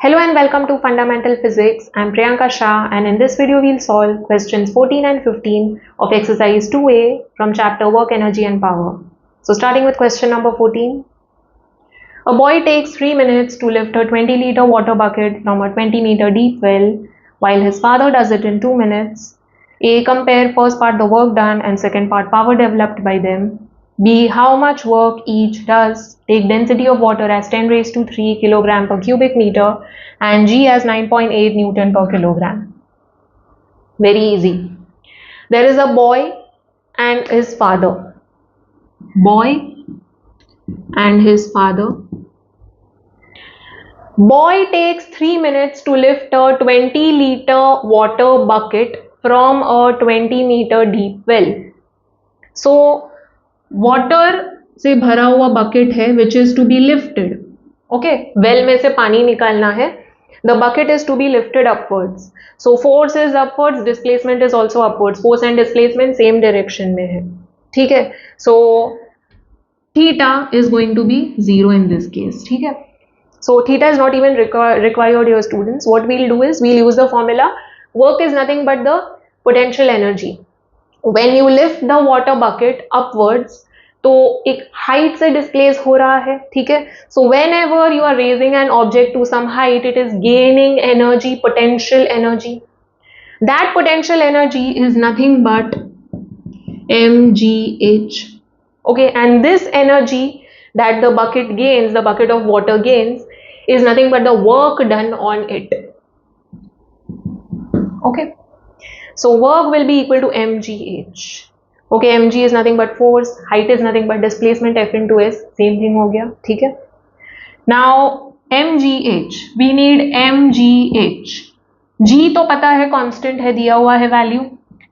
Hello and welcome to Fundamental Physics. I'm Priyanka Shah, and in this video we'll solve questions 14 and 15 of exercise 2A from chapter Work, Energy and Power. So starting with question number 14. A boy takes 3 minutes to lift a 20-liter water bucket from a 20-meter deep well, while his father does it in 2 minutes. A. Compare first part the work done and second part power developed by them. B. How much work each does. Take density of water as 10 raised to 3 kilogram per cubic meter and G as 9.8 Newton per kilogram. Very easy. There is a boy and his father. Boy and his father. Boy takes 3 minutes to lift a 20-liter water bucket from a 20-meter deep well. So, water से भरा हुआ bucket है which is to be lifted. Okay, well में से पानी निकालना है. The bucket is to be lifted upwards. So force is upwards, displacement is also upwards. Force and displacement same direction में है. ठीक है, so theta is going to be 0 in this case. ठीक है, so theta is not even required your students. What we'll do is we'll use the formula work is nothing but the potential energy. When you lift the water bucket upwards, तो एक height से displace हो रहा है. ठीक है, so whenever you are raising an object to some height, it is gaining energy, potential energy. That potential energy is nothing but mgh. Okay, and this energy that the bucket gains, the bucket of water gains, is nothing but the work done on it. Okay, so work will be equal to mgh. Okay, mg is nothing but force, height is nothing but displacement, f into s, same thing हो गया. ठीक है, now mgh, we need mgh. g तो पता है constant है, दिया हुआ है value.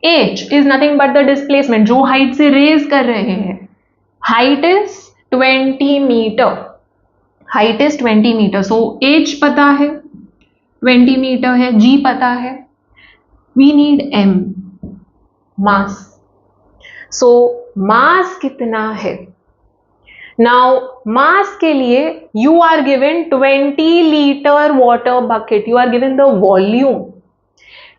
h is nothing but the displacement, जो हाइट से रेज कर रहे हैं. Height is 20 metre. Height is 20 metre. So h पता है, 20 मीटर है, g पता है. We need m, mass. So mass कितना है? Now mass के लिए you are given 20-liter water bucket. You are given the volume.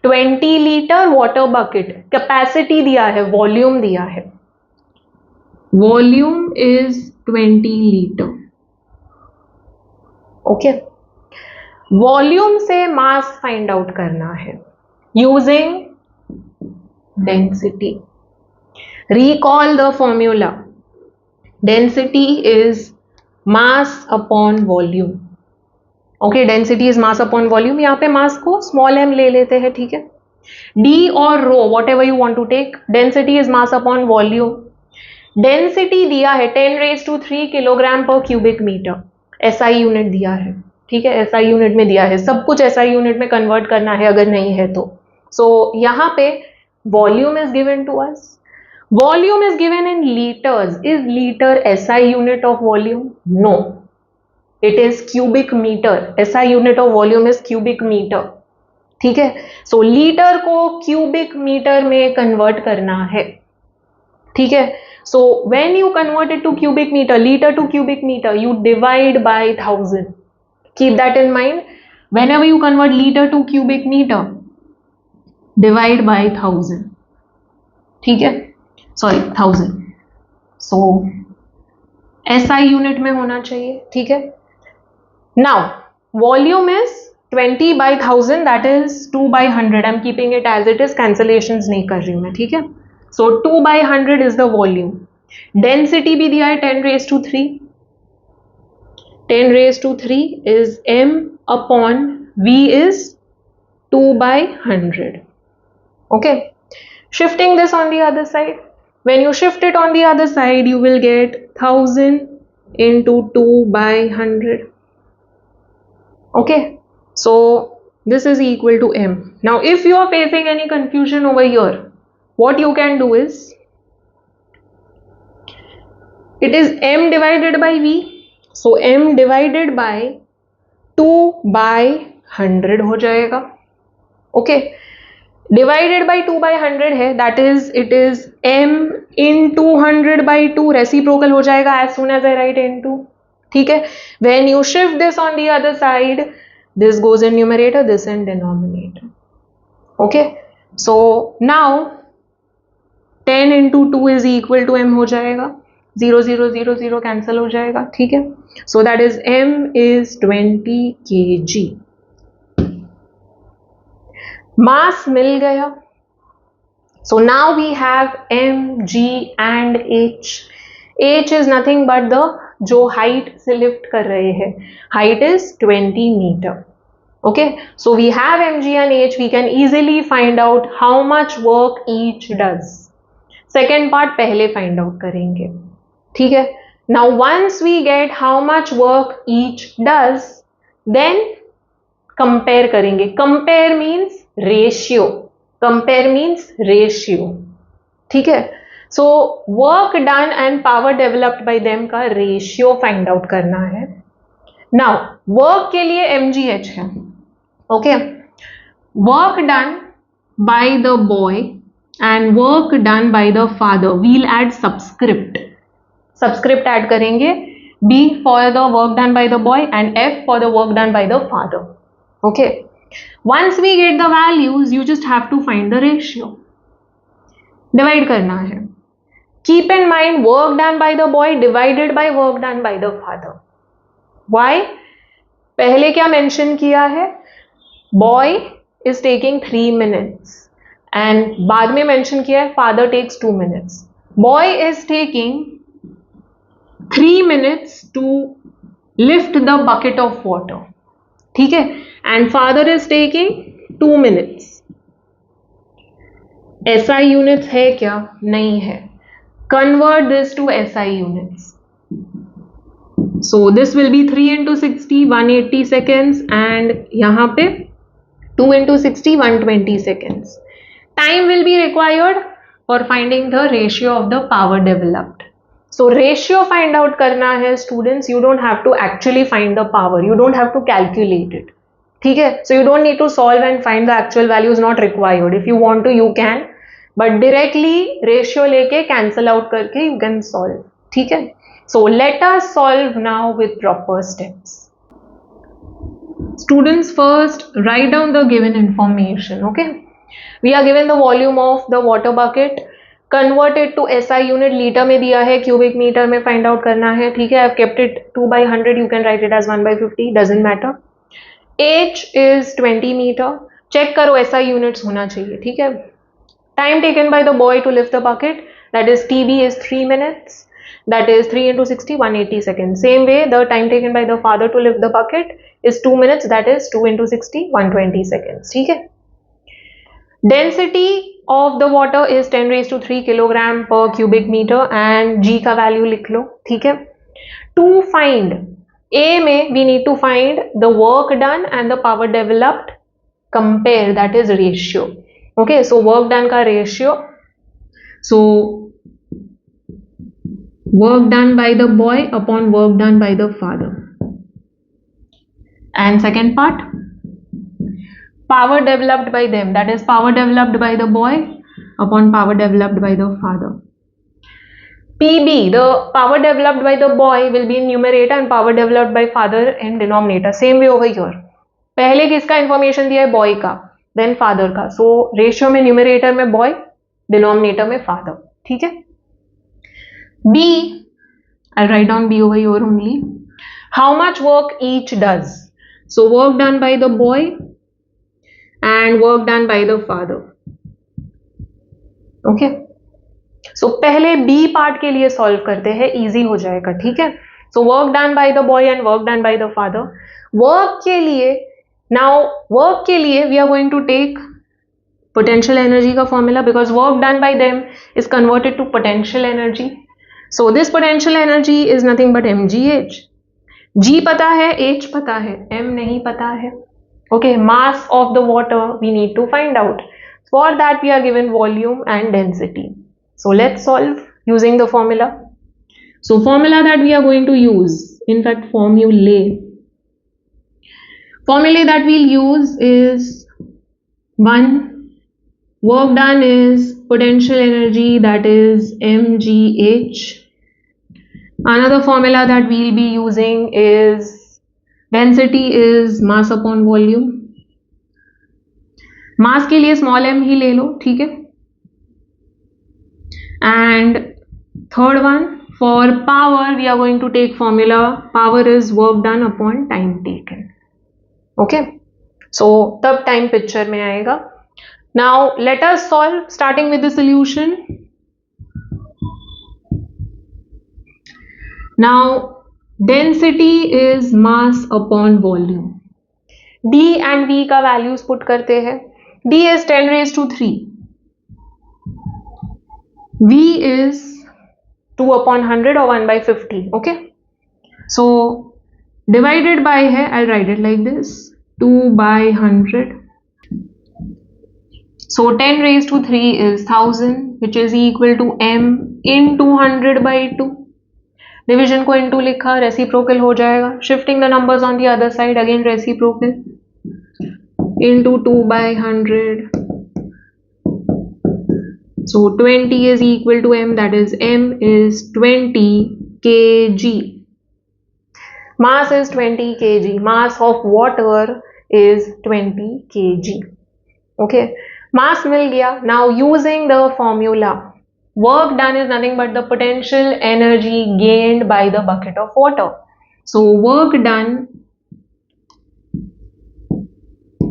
20-liter water bucket. Capacity दिया है, volume दिया है. Volume is 20 liter. Okay. Volume से mass find out करना है. Using density. Recall the formula. Density is mass upon volume. Okay, density is mass upon volume. यहाँ पे mass को small m ले लेते हैं. ठीक है, d और rho whatever you want to take. Density is mass upon volume. Density दिया है 10 raised to 3 किलोग्राम पर क्यूबिक मीटर. SI यूनिट दिया है. ठीक है, SI यूनिट में दिया है. सब कुछ SI यूनिट में कन्वर्ट करना है अगर नहीं है तो. So यहाँ पे volume is given to us. Volume is given in liters. Is liter SI unit of volume? No. It is cubic meter. SI unit of volume is cubic meter. ठीक है, so liter को cubic meter में convert करना है. ठीक है, so when you convert it to cubic meter, liter to cubic meter, you divide by 1000. Keep that in mind. Whenever you convert liter to cubic meter, divide by 1000. ठीक है, sorry 1000. सो SI unit में होना चाहिए. ठीक है, now volume is 20 by 1000, that is 2 by 100. I am keeping it as it is, cancellations नहीं कर रही हूं मैं. ठीक है, so 2 by 100 is the volume. Density भी दिया है 10 raised to 3. 10 raised to 3 is m upon v is 2 by 100. Okay, shifting this on the other side. When you shift it on the other side, you will get 1000 into 2 by 100. Okay, so this is equal to m. Now if you are facing any confusion over here, what you can do is, it is m divided by v. So m divided by 2 by 100 हो जाएगा. Okay, divided by 2 by 100 है, that is it is m into 100 by 2. Reciprocal हो जाएगा as soon as I write into. ठीक है. When you shift this on the other side, this goes in numerator, this in denominator. Okay, so now 10 into 2 is equal to m हो जाएगा, 0 0 0 0 cancel हो जाएगा. ठीक है, so that is m is 20 kg. मास मिल गया. So now we have m, g and h. h is nothing but the जो height से lift कर रहे हैं, height is 20 meter. Okay, so we have mg and h. We can easily find out how much work each does. Second part पहले find out करेंगे. ठीक है. Now once we get how much work each does, then compare करेंगे. Compare means ratio. Compare means ratio. ठीक है. So work done and power developed by them का ratio find out करना है. Now work के लिए mgh है. Okay, work done by the boy and work done by the father. We'll add subscript. Subscript add करेंगे. B for the work done by the boy and F for the work done by the father. Okay. Once we get the values, you just have to find the ratio. Divide करना है. Keep in mind work done by the boy divided by work done by the father. Why? पहले क्या mention किया है? Boy is taking 3 minutes and बाद में mention किया है father takes 2 minutes. Boy is taking 3 minutes to lift the bucket of water. ठीक है, and father is taking 2 minutes. SI units है क्या? नहीं है. Convert this to SI units. So this will be 3 into 60, 180 seconds, and यहाँ पे 2 into 60, 120 seconds. Time will be required for finding the ratio of the power developed. So ratio find out करना है students. You don't have to actually find the power. You don't have to calculate it. ठीक है. So you don't need to solve and find the actual value is not required. If you want to, you can. But directly ratio लेके cancel out करके you can solve. ठीक है. So let us solve now with proper steps. Students, first write down the given information. Okay, we are given the volume of the water bucket. Convert it to SI unit. Litre में दिया है, cubic meter में find out करना है. ठीक है, I've kept it 2 by 100. You can write it as 1 by 50. Doesn't matter. H is 20 meter. Check करो SI units होना चाहिए. ठीक है. Time taken by the boy to lift the bucket, that is TB, is 3 minutes. That is 3 into 60, 180 seconds. Same way, the time taken by the father to lift the bucket is 2 minutes. That is 2 into 60, 120 seconds. ठीक है. Density of the water is 10 raised to 3 kilogram per cubic meter and G का value लिख लो. ठीक है. To find A में we need to find the work done and the power developed. Compare, that is ratio. Okay, so work done का ratio. So work done by the boy upon work done by the father. And second part, power developed by them, that is power developed by the boy upon power developed by the father. PB, the power developed by the boy will be in numerator and power developed by father in denominator. Same way over here. पहले किसका information दिया है? Boy का, then father का. So ratio में numerator में boy, denominator में father. ठीक है. B, I'll write down B over here only. How much work each does? So work done by the boy and work done by the father. Okay. So पहले B part के लिए solve करते हैं, easy हो जाएगा. ठीक है. So work done by the boy and work done by the father. Work के लिए, now work के लिए we are going to take potential energy का formula because work done by them is converted to potential energy. So this potential energy is nothing but mgh. G पता है, H पता है, M नहीं पता है. Okay, mass of the water we need to find out. For that we are given volume and density. So let's solve using the formula. So formula that we are going to use, in fact formulae that we'll use is 1, work done is potential energy, that is mgh, Another formula that we'll be using is density is mass upon volume. मास के लिए small m ही ले लो, ठीक है. And third one, for power we are going to take formula power is work done upon time taken. Okay, so तब time picture में आएगा. Now let us solve, starting with the solution. Now density is mass upon volume. D and V का values put करते हैं. D is 10 raised to 3. V is 2 upon 100 or 1 by 50. Okay. So divided by है, I'll write it like this. 2 by 100. So 10 raised to 3 is 1000, which is equal to m into 100 by 2. Division को into लिखा, reciprocal हो जाएगा. Shifting the numbers on the other side, again reciprocal. Into 2 by 100. So 20 is equal to m, that is m is 20 kg. Mass is 20 kg. Mass of water is 20 kg. Okay. Mass मिल गया. Now using the formula, work done is nothing but the potential energy gained by the bucket of water. So work done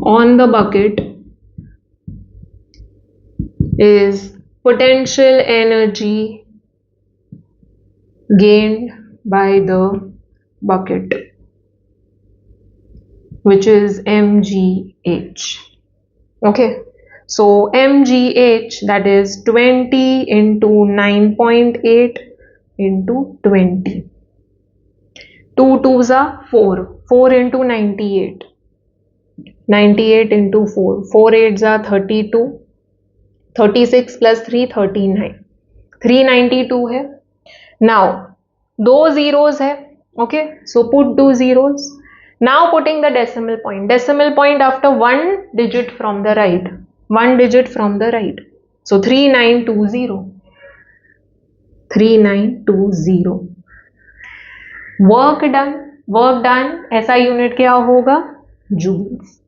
on the bucket is potential energy gained by the bucket, which is mgh. Okay, so mgh, that is 20 into 9.8 into 20. 2 2s are 4. 4 into 98. 98 into 4. 4 8s are 32. 36 plus 3 39. 392 है. Now दो zeros है. Okay, so put 2 zeros. Now putting the decimal point. Decimal point after one digit from the right. One digit from the right. So 3920. 3920. Work done. Work done. ऐसा unit क्या होगा? Joules.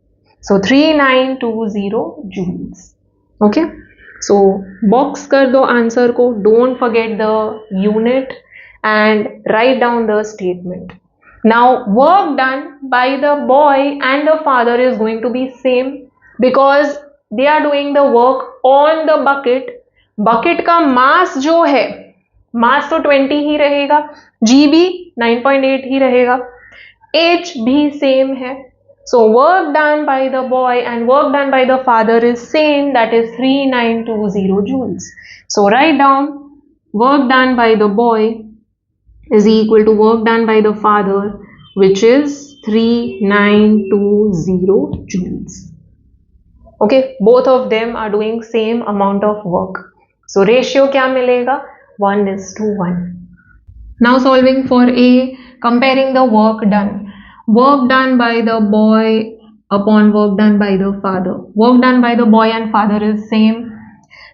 So 3920 joules. Okay. So box कर दो answer को. Don't forget the unit and write down the statement. Now work done by the boy and the father is going to be same because they are doing the work on the bucket. Bucket का mass जो है, mass तो 20 ही रहेगा, G भी 9.8 ही रहेगा, H भी same है. So work done by the boy and work done by the father is same, that is 3920 joules. So write down work done by the boy is equal to work done by the father, which is 3920 joules. Okay, both of them are doing same amount of work. So ratio क्या मिलेगा? 1:1. Now solving for A, comparing the work done. Work done by the boy upon work done by the father. Work done by the boy and father is same,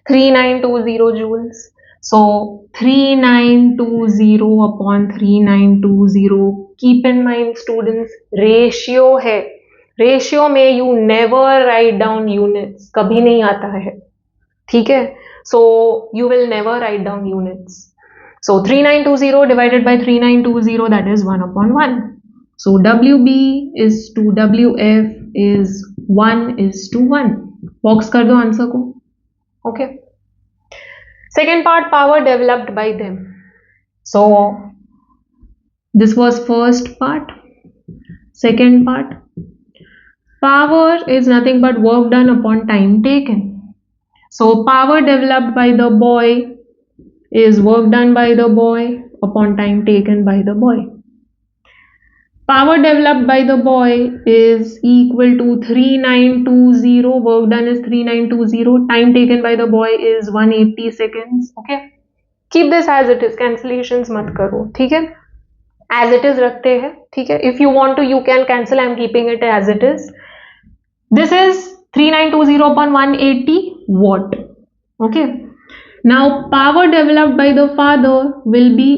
3920 joules. So 3920 upon 3920. Keep in mind students, ratio है. Ratio में you never write down units. कभी नहीं आता है. ठीक है? So you will never write down units. So 3920 divided by 3920, that is 1/1. So WB is to WF is 1:1. Box कर दो आंसर को. Okay. Second part, power developed by them. So this was first part. Second part, power is nothing but work done upon time taken. So power developed by the boy is work done by the boy upon time taken by the boy. Power developed by the boy is equal to 3920. Work done is 3920. Time taken by the boy is 180 seconds. Okay. Keep this as it is. Cancellations मत करो. ठीक है. As it is रखते हैं. ठीक है. If you want to, you can cancel. I am keeping it as it is. This is 3920 upon 180 watt. Okay. Now power developed by the father will be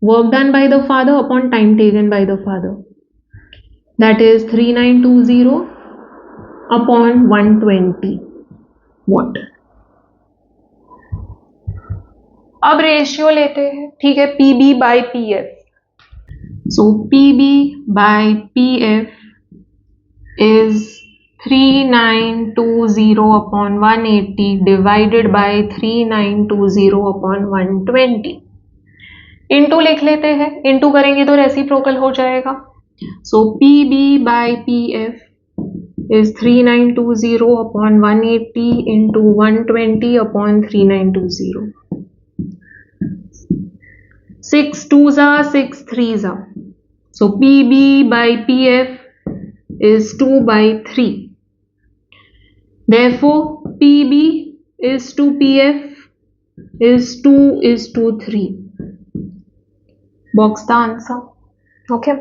work done by the father upon time taken by the father, that is 3920 upon 120 watt. अब ratio लेते हैं, ठीक है, PB by PF. So PB by PF is 3920 upon 180 divided by 3920 upon 120. Into लिख लेते हैं, into करेंगे तो रेसिप्रोकल हो जाएगा. So PB by PF is 3920 upon 180 into 120 upon 3920. 6 2s are 6 3s are. So PB by PF is 2 by 3. Therefore PB is to PF is 2 is to 3. Box the answer. Okay.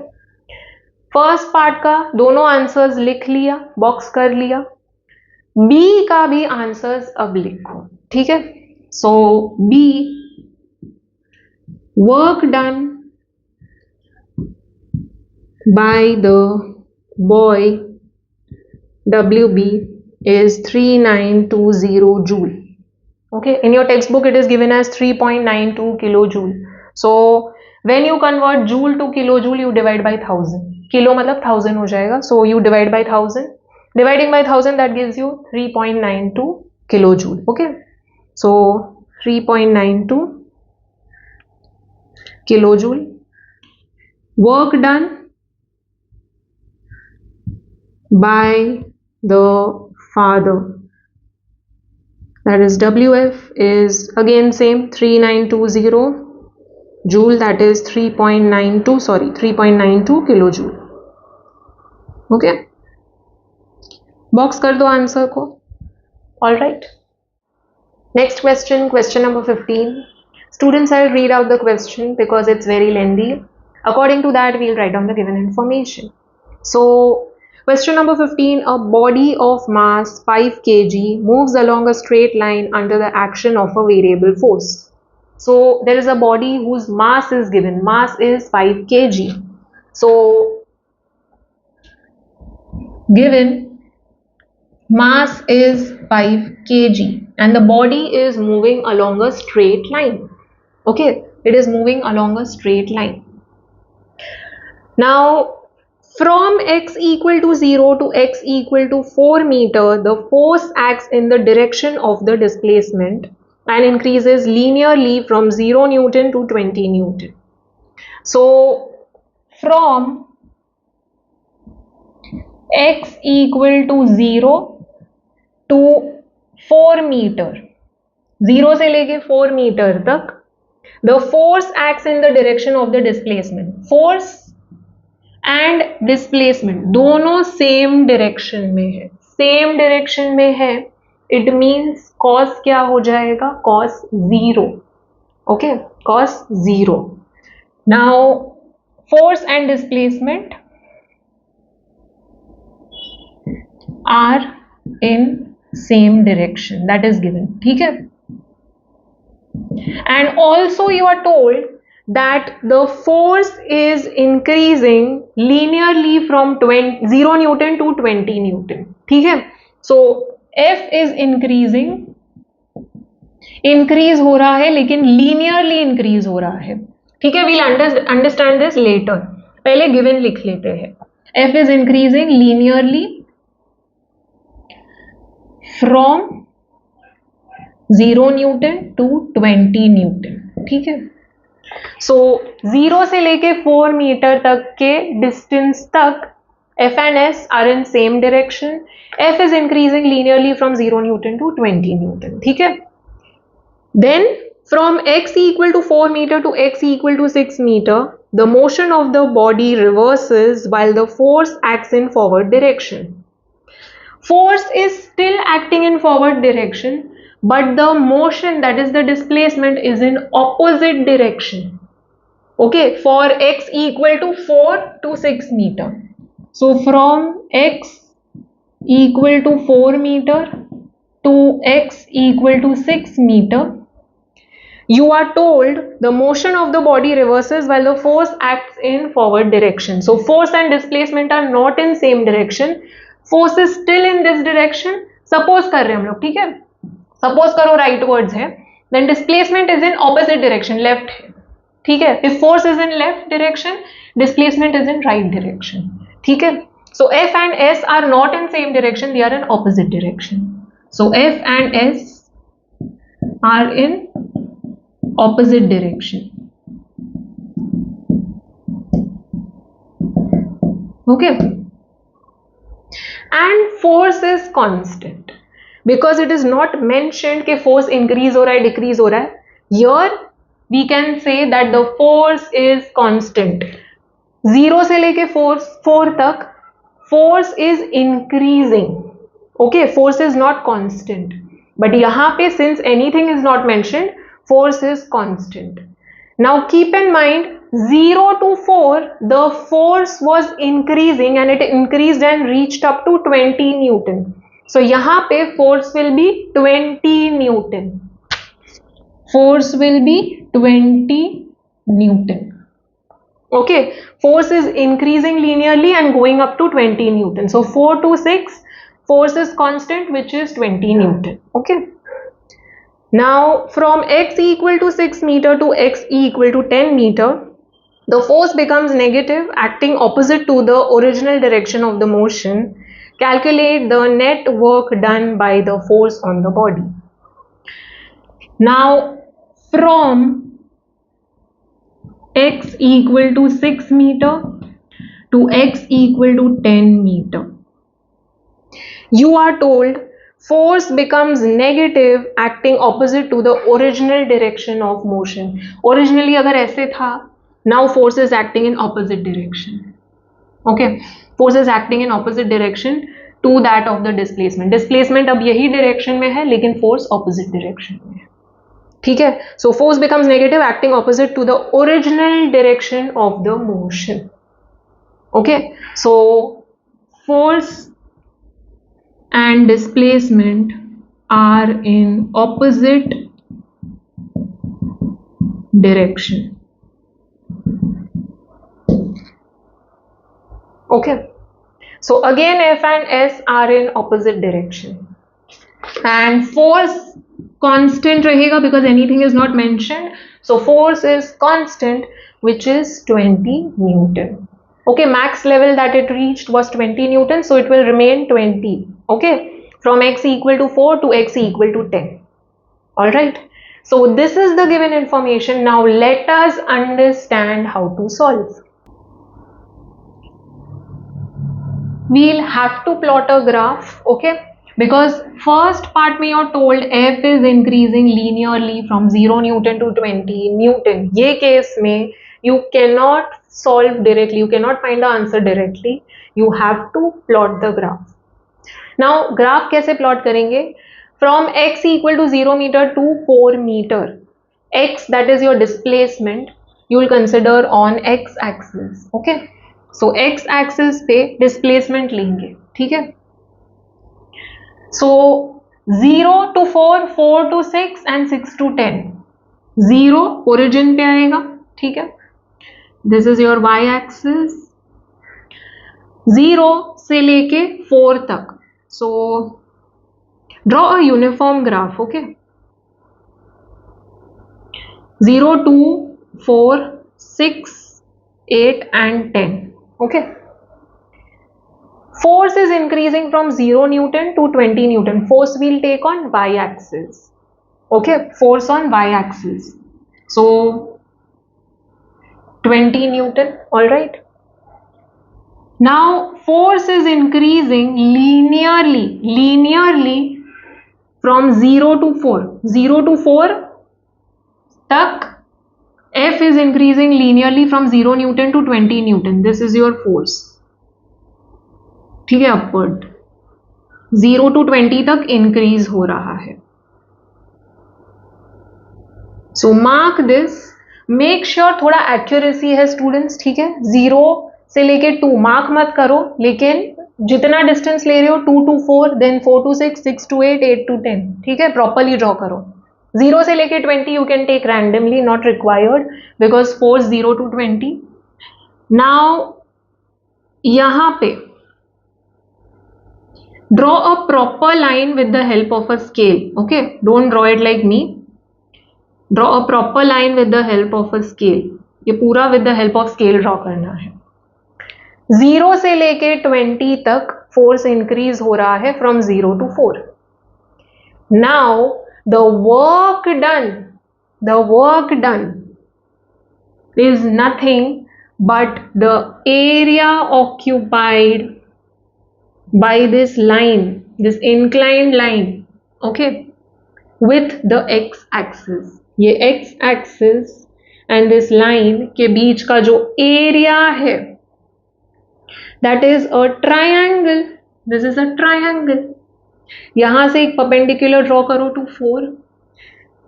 First part का दोनों answers लिख लिया, box कर लिया. B का भी answers अब लिखो, ठीक है. So B, work done by the boy WB is 3920 joule. Okay, in your textbook it is given as 3.92 kilojoule. So when you convert joule to kilojoule, you divide by 1000. Kilo मतलब 1000 हो जाएगा. So you divide by 1000. Dividing by 1000, that gives you 3.92 kilojoule. Okay. So 3.92 kilojoule. Work done by the father, that is WF, is again same 3920 joule, that is 3.92 kilojoule. Okay, box कर दो answer को. All right. Next question, question number 15. Students, I'll read out the question because it's very lengthy. According to that, we'll write down the given information. So question number 15, a body of mass 5 kg moves along a straight line under the action of a variable force. So there is a body whose mass is given. Mass is 5 kg. So given mass is 5 kg and the body is moving along a straight line. Okay, it is moving along a straight line. Now from x equal to 0 to x equal to 4 meter, the force acts in the direction of the displacement and increases linearly from 0 Newton to 20 Newton. So from x equal to 0 to 4 meter, 0 से लेके 4 metre तक, the force acts in the direction of the displacement. Force and displacement दोनों same direction में है. Same direction में है, it means cos क्या हो जाएगा? cos 0. Okay, cos 0. Now force and displacement are in same direction, that is given. ठीक है. And also you are told that the force is increasing linearly from 0 Newton to 20 Newton. ठीक है. So F is increasing, increase हो रहा है लेकिन linearly increase हो रहा है. ठीक है. We'll understand this later. पहले given लिख लेते हैं. F is increasing linearly from 0 newton to 20 newton. ठीक है. सो 0 से लेके 4 मीटर तक के डिस्टेंस तक F and S are in same direction. F is increasing linearly from 0 Newton to 20 Newton. ठीक है. Then from x equal to 4 meter to x equal to 6 meter, the motion of the body reverses while the force acts in forward direction. Force is still acting in forward direction, but the motion, that is the displacement, is in opposite direction. Okay, for x equal to 4 to 6 meter. So from x equal to 4 meter to x equal to 6 meter, You are told the motion of the body reverses while the force acts in forward direction. So force and displacement are not in same direction. Force is still in this direction. Suppose कर रहे हैं हम लोग, ठीक है? Suppose करो rightwards है, then displacement is in opposite direction, left है, ठीक है? If force is in left direction, displacement is in right direction, ठीक है? So F and S are not in same direction, they are in opposite direction. So F and S are in opposite direction. Okay, and force is constant because it is not mentioned कि force increase हो रहा है decrease हो रहा है. Here we can say that the force is constant. 0 से लेके 4 तक force is increasing. Okay, force is not constant. But यहाँ पे since anything is not mentioned, force is constant. Now keep in mind 0 to 4 the force was increasing and it increased and reached up to 20 Newton. So यहाँ पे force will be 20 Newton. Force will be 20 Newton. Okay, force is increasing linearly and going up to 20 Newton. So 4 to 6 force is constant, which is 20 Newton. Okay. Now from x equal to 6 meter to x equal to 10 meter, the force becomes negative, acting opposite to the original direction of the motion. Calculate the net work done by the force on the body. Now from x equal to 6 meter to x equal to 10 meter, you are told force becomes negative acting opposite to the original direction of motion. Originally अगर ऐसे था, now force is acting in opposite direction. Okay, force is acting in opposite direction to that of the displacement. Displacement अब यही direction में है लेकिन force opposite direction में है, ठीक है? So force becomes negative acting opposite to the original direction of the motion. Okay, so force and displacement are in opposite direction. Okay, so again F and S are in opposite direction and force constant रहेगा because anything is not mentioned. So force is constant, which is 20 Newton. Okay, max level that it reached was 20 Newton, so it will remain 20. Okay, from x equal to 4 to x equal to 10. All right, so this is the given information. Now let us understand how to solve. We'll have to plot a graph, okay, because first part में you're told F is increasing linearly from 0 Newton to 20 Newton. ये case में you cannot solve directly, you cannot find the answer directly, you have to plot the graph. Now graph कैसे plot करेंगे? From x equal to 0 meter to 4 meter, x that is your displacement, you will consider on x axis. Okay, so x axis पे displacement लेंगे, ठीक है? So 0 to 4, 4 to 6 and 6 to 10. 0 origin पे आएगा, ठीक है? This is your y axis. 0 से लेके 4 तक. So draw a uniform graph, okay? 0, 2, 4, 6, 8 and 10. Okay. Force is increasing from 0 Newton to 20 Newton. Force we'll take on y axis. Okay, force on y axis. So 20 Newton, all right. Now force is increasing linearly from 0 to 4. 0 to 4 तक F is increasing linearly from 0 Newton to 20 Newton. This is your force. ठीक है, upward 0 to 20 तक increase हो रहा है. So mark this. Make sure थोड़ा accuracy है students, ठीक है? 0 से लेके 2 मार्क मत करो, लेकिन जितना डिस्टेंस ले रहे हो 2 to 4, then 4 to 6, 6 to 8, 8 to 10, ठीक है? प्रॉपरली ड्रॉ करो. 0 से लेके 20 you can take randomly, not required because force 0 to 20. Now यहां पे draw a proper line with the help of a scale. Okay, don't draw it like me. Draw a proper line with the help of a scale. ये पूरा with the help of scale draw करना है. 0 से लेके 20 तक force increase हो रहा है from 0 to 4. Now the work done is nothing but the area occupied by this line, this inclined line, okay, with the x-axis. ये x-axis and this line के बीच का जो area है, that is a triangle. This is a triangle. यहां से एक perpendicular draw करो to 4,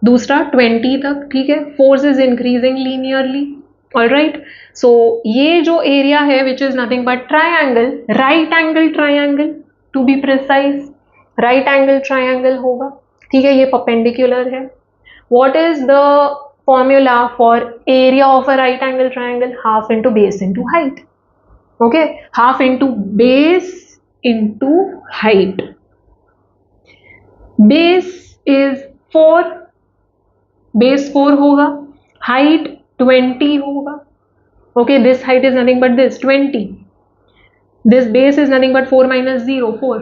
दूसरा 20 तक, ठीक है. Force is increasing linearly. Alright, so ये जो area है which is nothing but triangle, right angle triangle to be precise, right angle triangle होगा, ठीक है. ये perpendicular है. What is the formula for area of a right angle triangle? Half into base into height. Okay, half into base into height. Base is 4, base 4 होगा, height 20 होगा. Okay, this height is nothing but this 20. This base is nothing but 4 minus 0, 4.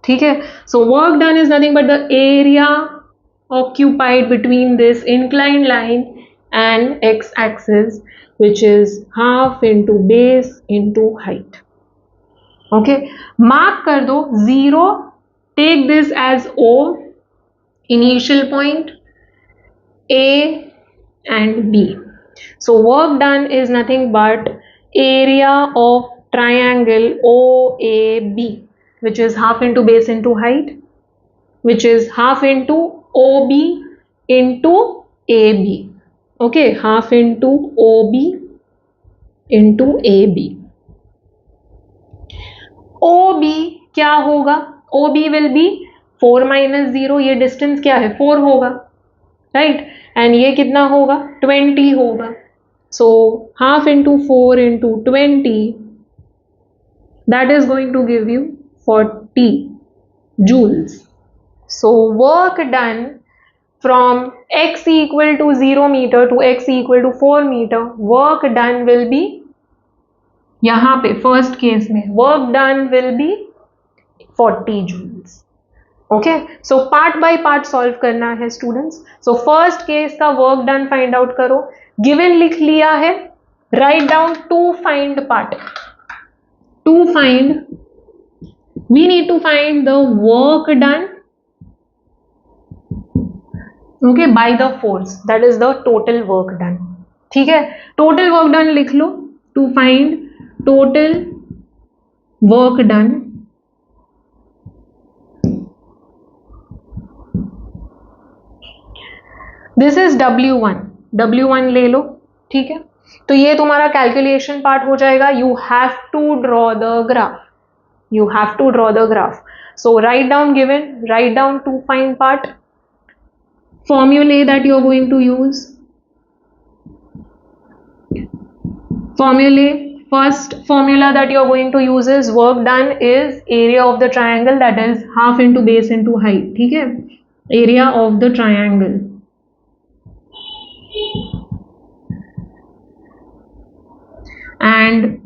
ठीक है. So work done is nothing but the area occupied between this inclined line and x-axis, which is half into base into height. Okay, mark कर दो 0. Take this as O, initial point A and B. So work done is nothing but area of triangle OAB, which is half into base into height, which is half into OB into AB. Okay, half into OB into AB. OB क्या होगा? OB will be 4 minus 0. ये distance क्या है? 4 होगा, right? And ये कितना होगा? 20 होगा. So half into 4 into 20, that is going to give you 40 joules. So work done from x equal to 0 meter to x equal to 4 meter, work done will be, यहाँ पे first case में work done will be 40 joules. Okay, so part by part solve करना है students. So first case का work done find out करो. Given लिख लिया है, write down to find part. To find, we need to find the work done, okay, by the force, that is the total work done. ठीक है, total work done लिख लो. To find total work done, this is W1 ले लो, ठीक है. तो ये तुम्हारा calculation part हो जाएगा. You have to draw the graph. So right down given, write down to find part, formulae that you are going to use. First formula that you are going to use is work done is area of the triangle, that is half into base into height. ठीक है, area of the triangle. And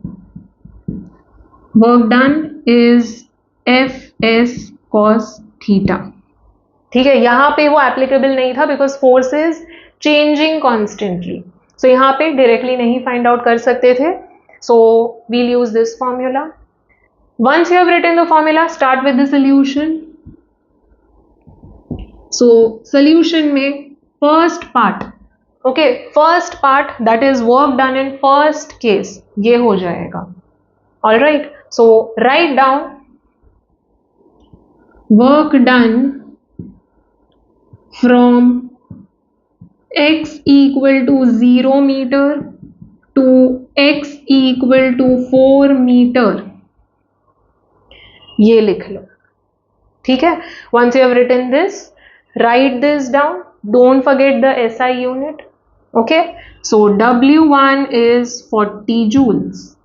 work done is Fs cos theta. ठीक है, यहाँ पे वो applicable नहीं था because force is changing constantly. So यहाँ पे डायरेक्टली नहीं फाइंड आउट कर सकते थे. So we'll use this formula. Once you have written the formula, start with the solution. So solution में first part, okay, first part that is work done in first case, ये हो जाएगा. Alright, so right down work done from x equal to 0 meter to x equal to 4 meter, ये लिख लो. ठीक है, once you have written this, write this down. Don't forget the SI unit. Okay, so W1 is 40 joules.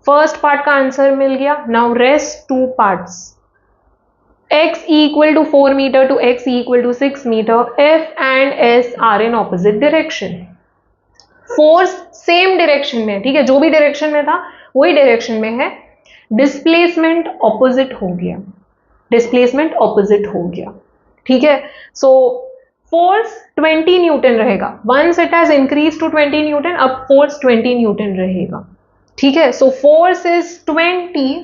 First part का answer मिल गया. Now rest two parts. x equal to 4 meter to x equal to 6 meter, F and S are in opposite direction. Force same direction में, ठीक है, जो भी direction में था वही डायरेक्शन में है. डिस्प्लेसमेंट ऑपोजिट हो गया, डिस्प्लेसमेंट ऑपोजिट हो गया, ठीक है. सो फोर्स 20 न्यूटन रहेगा. Once it has increase to 20 newton, अब फोर्स 20 न्यूटन रहेगा, ठीक है. So force is 20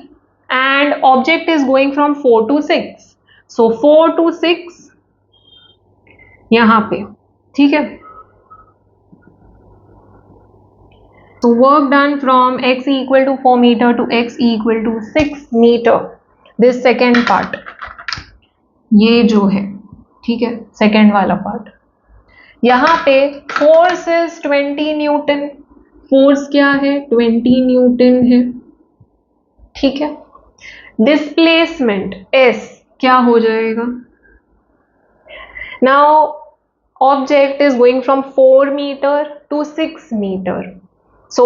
and object is going from 4 to 6. So 4 to 6 यहां पे, ठीक है. So work done from x equal to 4 meter to x equal to 6 meter. This second part, ये जो है, ठीक है, सेकेंड वाला पार्ट. यहाँ पे फोर्स इज 20 न्यूटन. फोर्स क्या है? 20 न्यूटन है, ठीक है. डिस्प्लेसमेंट s क्या हो जाएगा? Now object is going from 4 meter to 6 meter. So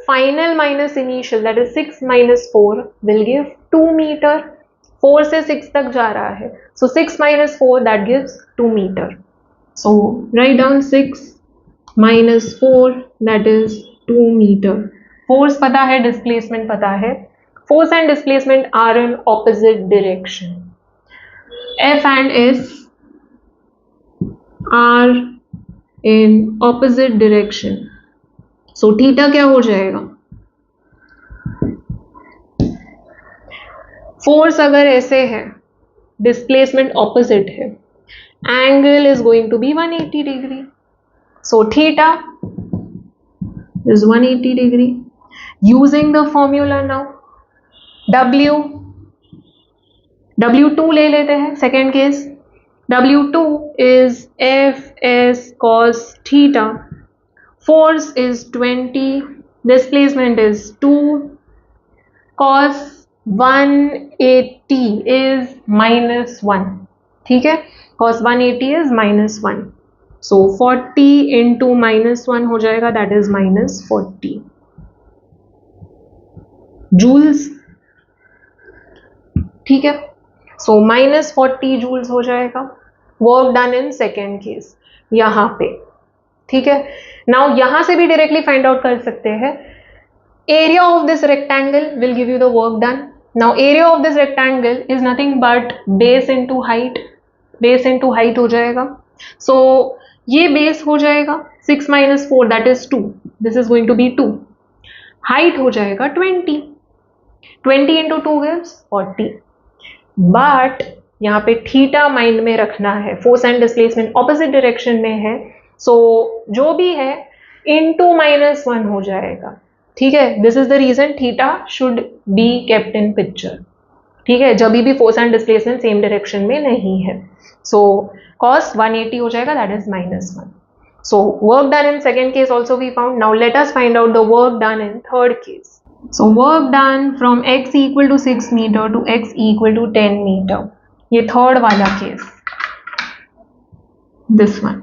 final minus initial, that is 6 minus 4 will give 2 meter. 4 से 6 तक जा रहा है. So 6 minus 4 that gives 2 meter. So write down 6 minus 4 that is 2 meter. Force पता है, displacement पता है. Force and displacement are in opposite direction. F and S are in opposite direction. So theta क्या हो जाएगा? फोर्स अगर ऐसे है, डिस्प्लेसमेंट ऑपोजिट है, angle is going to be 180 degree. So theta is 180 degree. Using the formula now, W2 ले लेते हैं second case. W2 is F/S cos theta. Force is 20, displacement is 2, cos 180 is -1, ठीक है. cos 180 is -1. So 40 into -1 हो जाएगा, that is -40 joules, ठीक है. So -40 joules हो जाएगा. Work done in second case यहाँ पे, ठीक है. नाउ यहां से भी डायरेक्टली फाइंड आउट कर सकते हैं. Area of this rectangle will give you the work done. Now area of this rectangle is nothing but base into height. Base into height हो जाएगा. सो ये बेस हो जाएगा 6 minus 4 that is 2. This is going to be 2. Height हो जाएगा 20. 20 into 2 gives 40. But यहाँ पे theta mind में रखना है. Force and displacement opposite direction में है. सो जो भी है इनटू -1 हो जाएगा, ठीक है. This is the reason theta should be kept in picture, ठीक है, जब भी force and displacement same direction में नहीं है. सो cos 180 हो जाएगा, that is -1. So work done in second case also we found. Now let us find out the work done in third case. So work done from x equal to 6 meter to x equal to 10 meter. ये third वाला case, this one.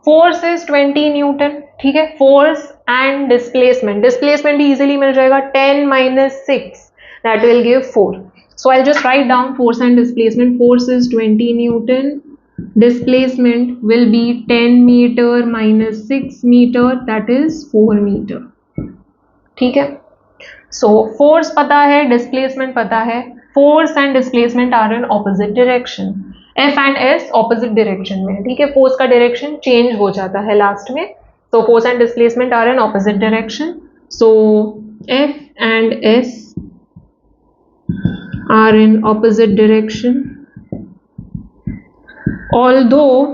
Force is 20 newton, ठीक है. Force and displacement, displacement भी easily मिल जाएगा. 10 minus 6 that will give 4. So I'll just write down force and displacement. Force is 20 Newton. Displacement will be 10 meter minus 6 meter, that is 4 meter. ठीक है. So force पता है, displacement पता है. Force and displacement are in opposite direction. F and S opposite direction में, ठीक है. Force का डायरेक्शन चेंज हो जाता है लास्ट में. तो force and displacement are in opposite direction. So F and S are in opposite direction. Although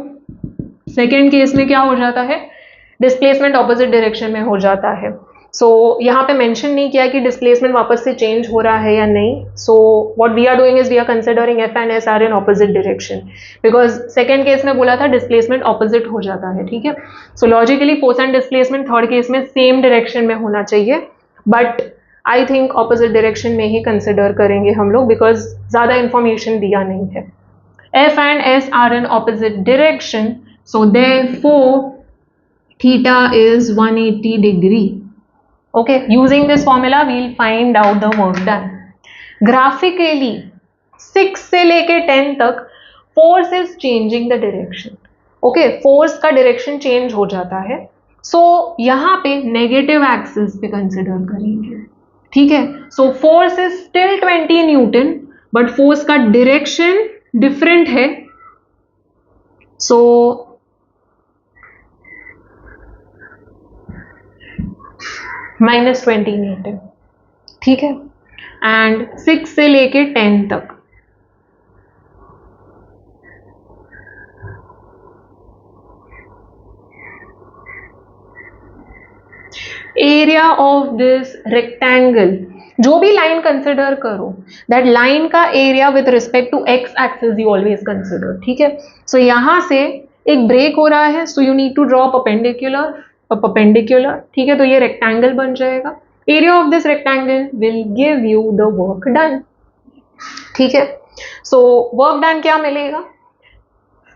second case में क्या हो जाता है, डिस्प्लेसमेंट ऑपोजिट डायरेक्शन में हो जाता है. सो यहाँ पे मेंशन नहीं किया कि डिस्प्लेसमेंट वापस से चेंज हो रहा है या नहीं. So what we are doing is we are considering F and S are in opposite direction, because second case में बोला था डिस्प्लेसमेंट ऑपोजिट हो जाता है, ठीक है. So logically force and displacement third case में सेम डायरेक्शन में होना चाहिए, but I think opposite direction में ही कंसिडर करेंगे हम लोग, बिकॉज ज़्यादा इंफॉर्मेशन दिया नहीं है. F and S are in opposite direction. So therefore theta is 180 degree. Okay, using this formula we'll find out the work done. Graphically 6 से लेके 10 तक force is changing the direction. Okay, force का direction change हो जाता है. So यहाँ पे negative axis पे consider करेंगे. ठीक है, so force is still 20 Newton but force का direction different है. So -20 newton. ठीक है, एंड 6 से लेके 10 तक एरिया ऑफ दिस रेक्टेंगल, जो भी लाइन कंसिडर करो, दैट लाइन का area with respect to x axis you always consider. ठीक है, सो यहां से एक ब्रेक हो रहा है, so you need to draw perpendicular. ठीक है, तो ये रेक्टेंगल बन जाएगा. Area of this rectangle will give you the work done. ठीक है, सो वर्क डन क्या मिलेगा?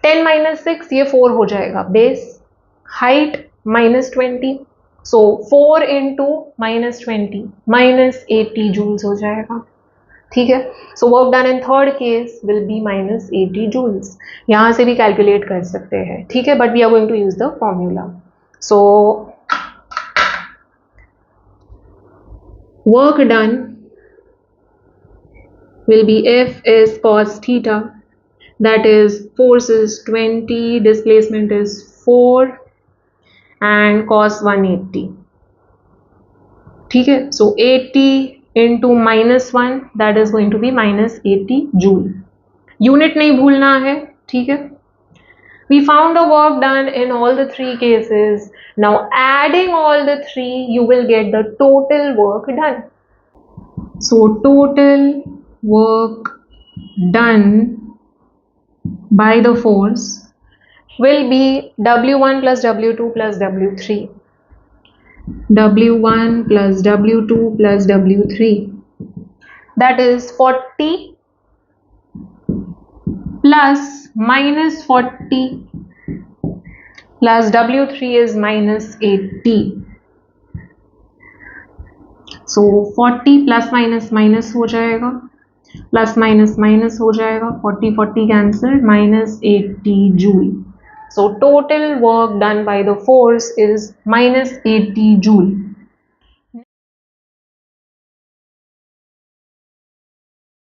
10 - 6 ये 4 हो जाएगा. Base height -20, so 4 into -20 -80 joules हो जाएगा. ठीक है, सो work done in third case will be -80 joules. यहां से भी कैलकुलेट कर सकते हैं. ठीक है, but we are going to use the formula. So work done will be F is cos theta, that is force is 20, displacement is 4 and cos 180. ठीक है, so 80 into -1 that is going to be -80 joule. Unit नहीं भूलना है. ठीक है, we found the work done in all the 3 cases. Now adding all the 3 you will get the total work done. So total work done by the force will be W1 plus W2 plus W3. W1 plus W2 plus W3, that is 40 plus -40 plus W3 is -80. So 40 plus minus हो जाएगा, plus minus हो जाएगा, 40 cancel, -80 joule. So total work done by the force is -80 joule.